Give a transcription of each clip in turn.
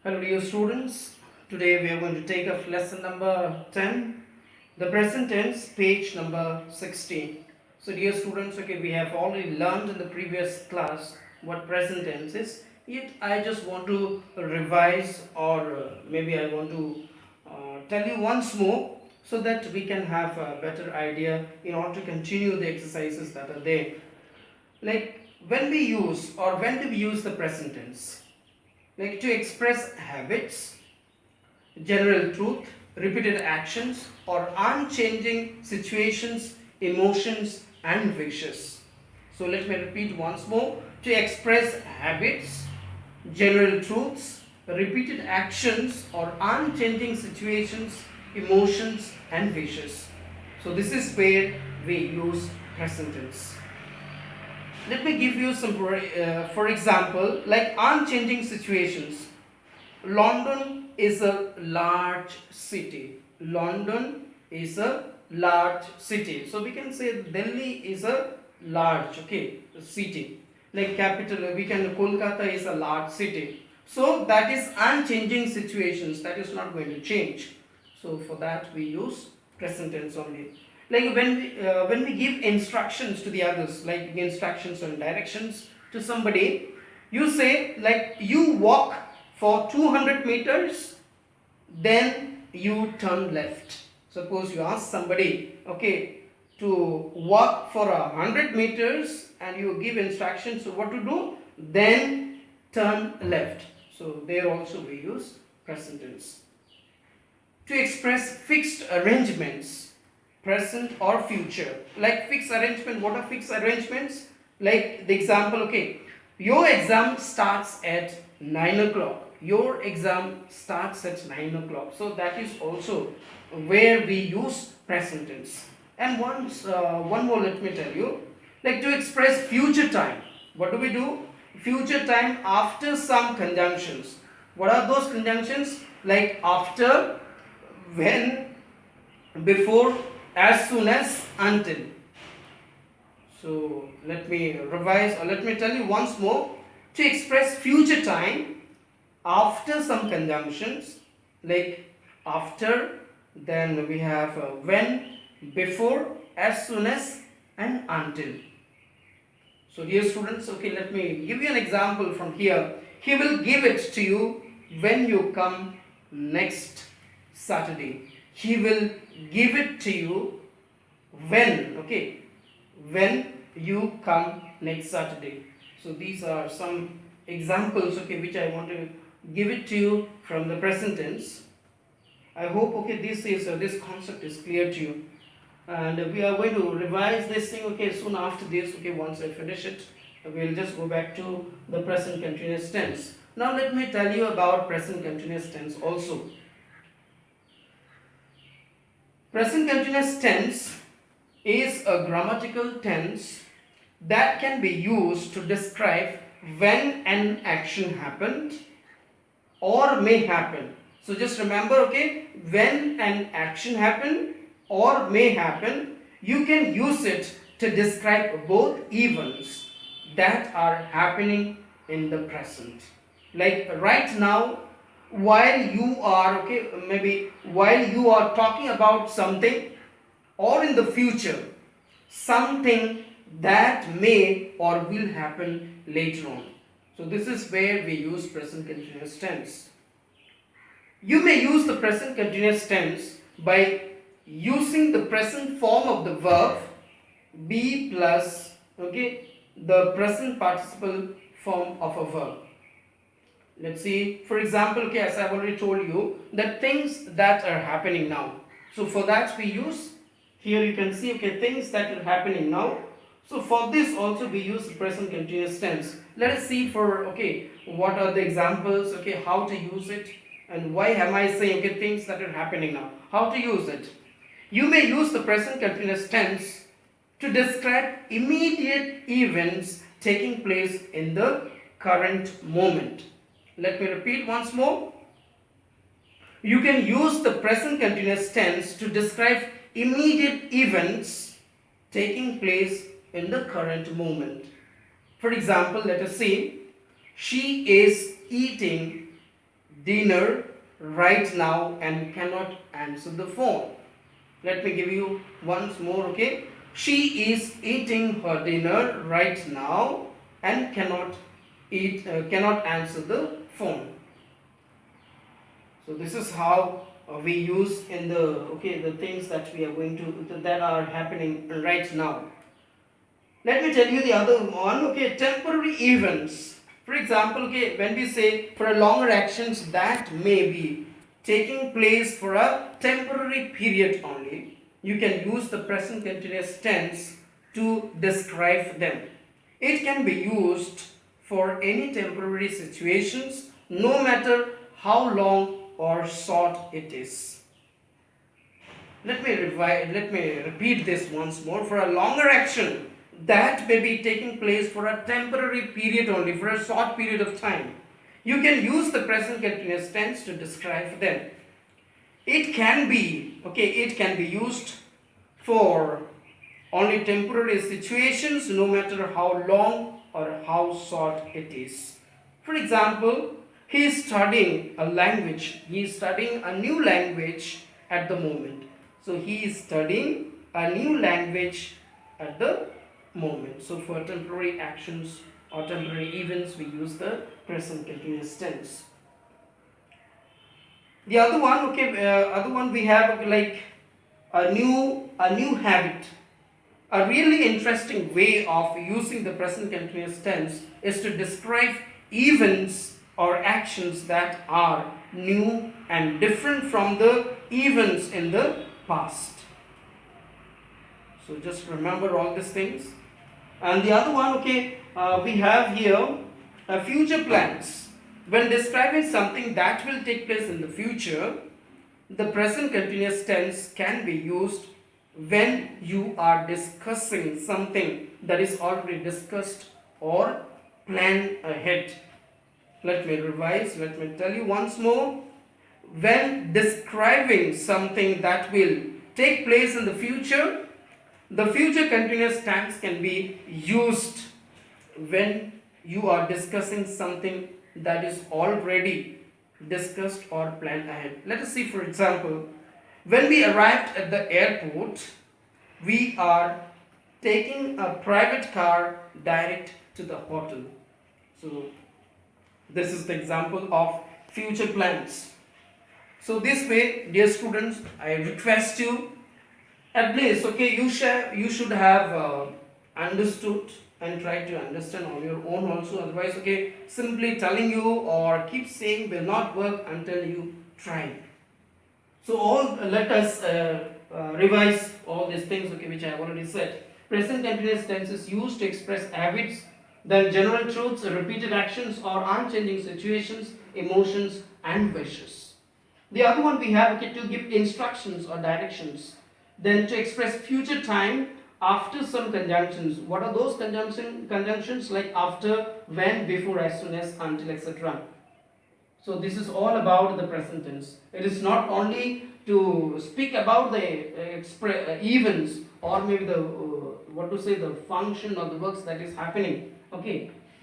Hello dear students, today we are going to take up lesson number 10, the present tense, page number 16. So dear students, okay, we have already learned in the previous class what present tense is, yet I just want to revise or maybe I want to tell you once more so that we can have a better idea in order to continue the exercises that are there. Like when we use or when do we use the present tense? Like to express habits, general truth, repeated actions, or unchanging situations, emotions, and wishes. So let me repeat once more: to express habits, general truths, repeated actions, or unchanging situations, emotions, and wishes. So this is where we use present tense. Let me give you some, for example, like unchanging situations. London is a large city. London is a large city. So we can say Delhi is a large, okay, city. Like capital, we can Kolkata is a large city. So that is unchanging situations. That is not going to change. So for that we use present tense only. Like when we give instructions to the others, like instructions and directions to somebody, you say like you walk for 200 meters, then you turn left. Suppose you ask somebody, okay, to walk for 100 meters and you give instructions so what to do, then turn left. So there also we use present tense. To express fixed arrangements, present or future. Like fixed arrangement, what are fixed arrangements? Like the example, okay, your exam starts at 9 o'clock. Your exam starts at 9 o'clock. So that is also where we use present tense. And one more, let me tell you, like to express future time. What do we do? Future time after some conjunctions. What are those conjunctions? Like after, when, before, as soon as, until. So let me revise or let me tell you once more. To express future time after some conjunctions, like after, then we have when, before, as soon as, and until. So dear students, okay, let me give you an example from here. He will give it to you when you come next Saturday. He will give it to you when, okay, when you come next Saturday. So these are some examples, okay, which I want to give it to you from the present tense. I hope, okay, this concept is clear to you, and we are going to revise this thing, okay, soon after this, okay. Once I finish it, we'll just go back to the present continuous tense. Now let me tell you about present continuous tense also. Present continuous tense is a grammatical tense that can be used to describe when an action happened or may happen. So just remember, okay, when an action happened or may happen, you can use it to describe both events that are happening in the present. Like right now, while you are, okay, maybe while you are talking about something, or in the future, something that may or will happen later on. So this is where we use present continuous tense. You may use the present continuous tense by using the present form of the verb be plus, okay, the present participle form of a verb. Let's see, for example, okay, as I've already told you, that things that are happening now. So for that we use, here you can see, okay, things that are happening now. So for this also we use the present continuous tense. Let us see for, okay, what are the examples, okay, how to use it, and why am I saying, okay, things that are happening now. How to use it? You may use the present continuous tense to describe immediate events taking place in the current moment. Let me repeat once more. You can use the present continuous tense to describe immediate events taking place in the current moment. For example, let us say, she is eating dinner right now and cannot answer the phone. Let me give you once more, okay? She is eating her dinner right now and cannot answer the phone. So this is how we use in the things that we are going to that are happening right now. Let me tell you the other one, okay, temporary events. For example, okay, when we say for a longer actions that may be taking place for a temporary period only, you can use the present continuous tense to describe them. It can be used for any temporary situations, no matter how long or short it is. Let me repeat this once more. For a longer action that may be taking place for a temporary period only, for a short period of time, you can use the present continuous tense to describe them. It can be used for only temporary situations, no matter how long or how short it is. For example, he is studying a language. He is studying a new language at the moment. So he is studying a new language at the moment. So for temporary actions or temporary events, we use the present continuous tense. The other one we have like a new habit. A really interesting way of using the present continuous tense is to describe events or actions that are new and different from the events in the past. So just remember all these things. And the other one, we have here future plans. When describing something that will take place in the future, the present continuous tense can be used when you are discussing something that is already discussed or planned ahead. Let me tell you once more. When describing something that will take place in the future continuous tense can be used when you are discussing something that is already discussed or planned ahead. Let us see, for example, when we arrived at the airport, we are taking a private car direct to the hotel. So this is the example of future plans. So this way, dear students, I request you at least you should have understood and try to understand on your own also. Otherwise, simply telling you or keep saying will not work until you try. So let us revise all these things, which I have already said. Present continuous tense is used to express habits, then general truths, repeated actions, or unchanging situations, emotions, and wishes. The other one we have to give instructions or directions, then to express future time after some conjunctions. What are those conjunctions? Like after, when, before, as soon as, until, etc. So this is all about the present tense. It is not only to speak about the events or maybe the function or the works that is happening.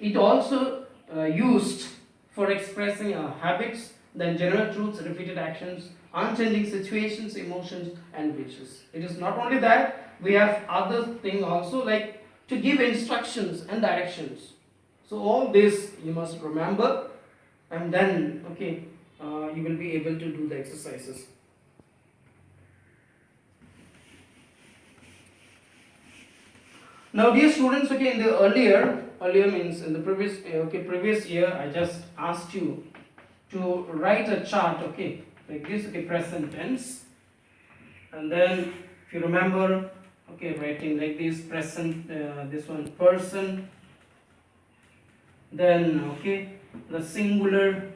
It also used for expressing habits, then general truths, repeated actions, unchanging situations, emotions, and wishes. It is not only that, we have other thing also, like to give instructions and directions. So all this you must remember, and then you will be able to do the exercises. Now, dear students, in the earlier means in the previous year, I just asked you to write a chart, like this, present tense, and then if you remember, writing like this, present, this one person, then the singular,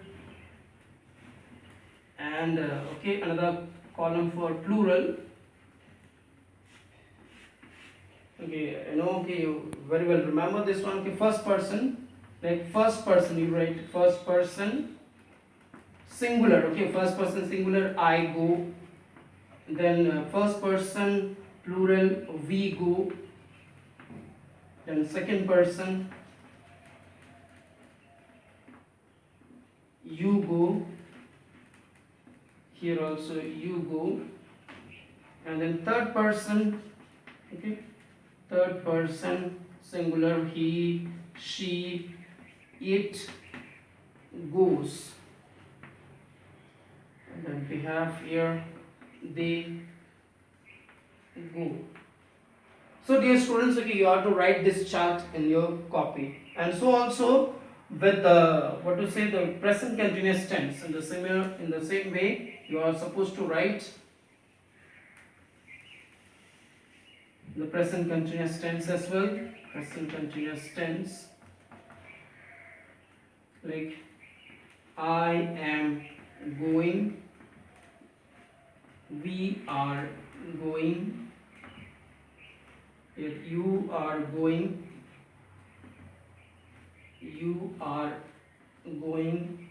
and another column for plural. You very well remember this one. First person, like first person, you write first person singular. First person singular, I go. Then first person plural, we go. Then second person, you go. here also you go, and then third person, okay, third person singular, he, she, it goes, and then we have here they go. So dear students, okay, you have to write this chart in your copy. And so also with the what to say, the present continuous tense in the same way you are supposed to write the present continuous tense as well. Present continuous tense, like I am going, we are going, you are going, you are going,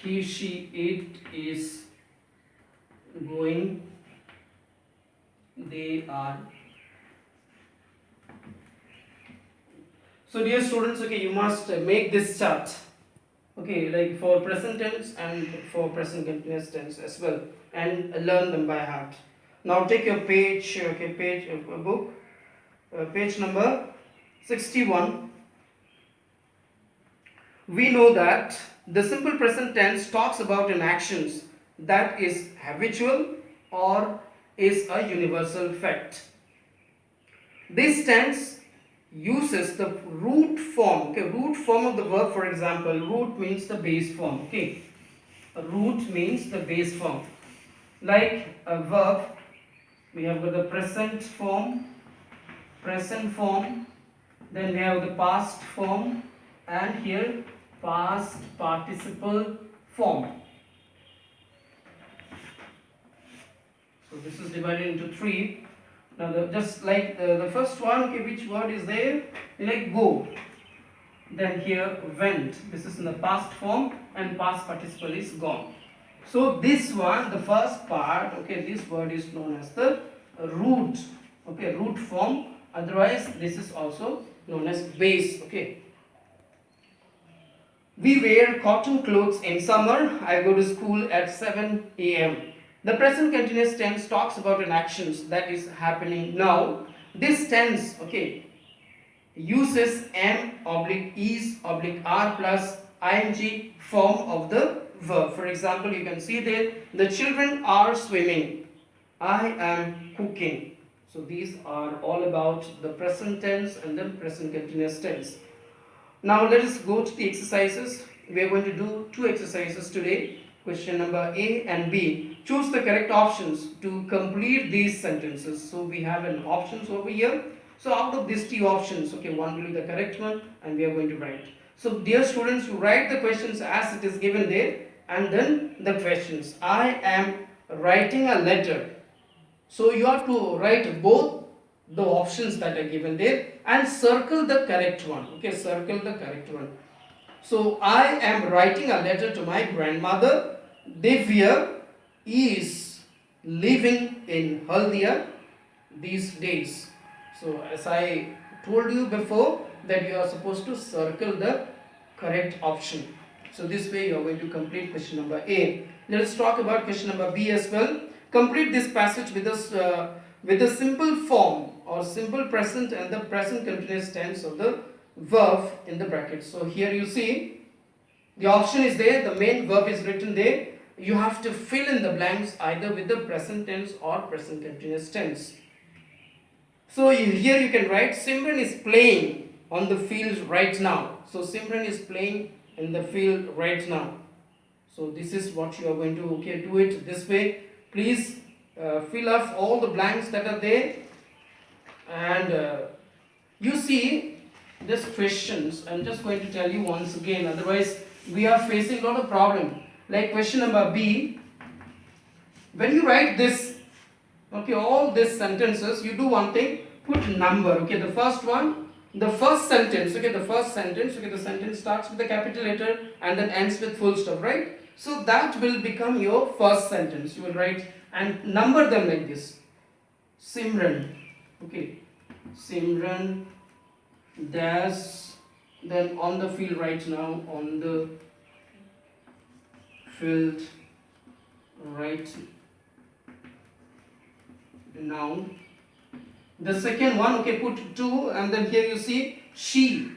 he, she, it is going, they are. So dear students, okay, you must make this chart, okay, like for present tense and for present continuous tense as well, and learn them by heart. Now take your page, okay, book, page number 61. We know that the simple present tense talks about an actions that is habitual or is a universal fact. This tense uses the root form, okay, root form of the verb. For example, root means the base form, okay, root means the base form. Like a verb, we have got the present form, then we have the past form, and here past participle form. So this is divided into three. Now just like the first one, okay, which word is there? Like go. Then here went. This is in the past form, and past participle is gone. So this one, the first part, okay, this word is known as the root, okay, root form. Otherwise, this is also known as base, okay. We wear cotton clothes in summer. I go to school at 7 a.m. The present continuous tense talks about an actions that is happening now. This tense, okay, uses am oblique is oblique are plus ing form of the verb. For example, you can see there, the children are swimming, I am cooking. So these are all about the present tense and the present continuous tense. Now let us go to the exercises. We are going to do two exercises today. Question number A and B. Choose the correct options to complete these sentences. So we have an options over here. So out of these two options, okay, one will be the correct one and we are going to write. So dear students, you write the questions as it is given there, and then the questions. I am writing a letter. So you have to write both the options that are given there and circle the correct one. Okay, circle the correct one. So I am writing a letter to my grandmother. Divya is living in Haldia these days. So as I told you before, that you are supposed to circle the correct option. So this way you are going to complete question number A. Let us talk about question number B as well. Complete this passage with the simple form or simple present and the present continuous tense of the verb in the brackets. So here you see the option is there, the main verb is written there. You have to fill in the blanks either with the present tense or present continuous tense. So here you can write Simran is playing on the field right now. So Simran is playing in the field right now. So this is what you are going to, okay, do it this way. Please fill up all the blanks that are there, and you see these questions. I'm just going to tell you once again, otherwise we are facing a lot of problem. Like question number B, when you write this, okay, all these sentences, you do one thing, put number. Okay, the first one, the first sentence, okay, the sentence starts with a capital letter and then ends with full stop, right? So that will become your first sentence. You will write and number them like this. Simran, okay, Simran dash, then on the field right now, on the field Write the noun. The second one, okay, put 2 and then here you see she.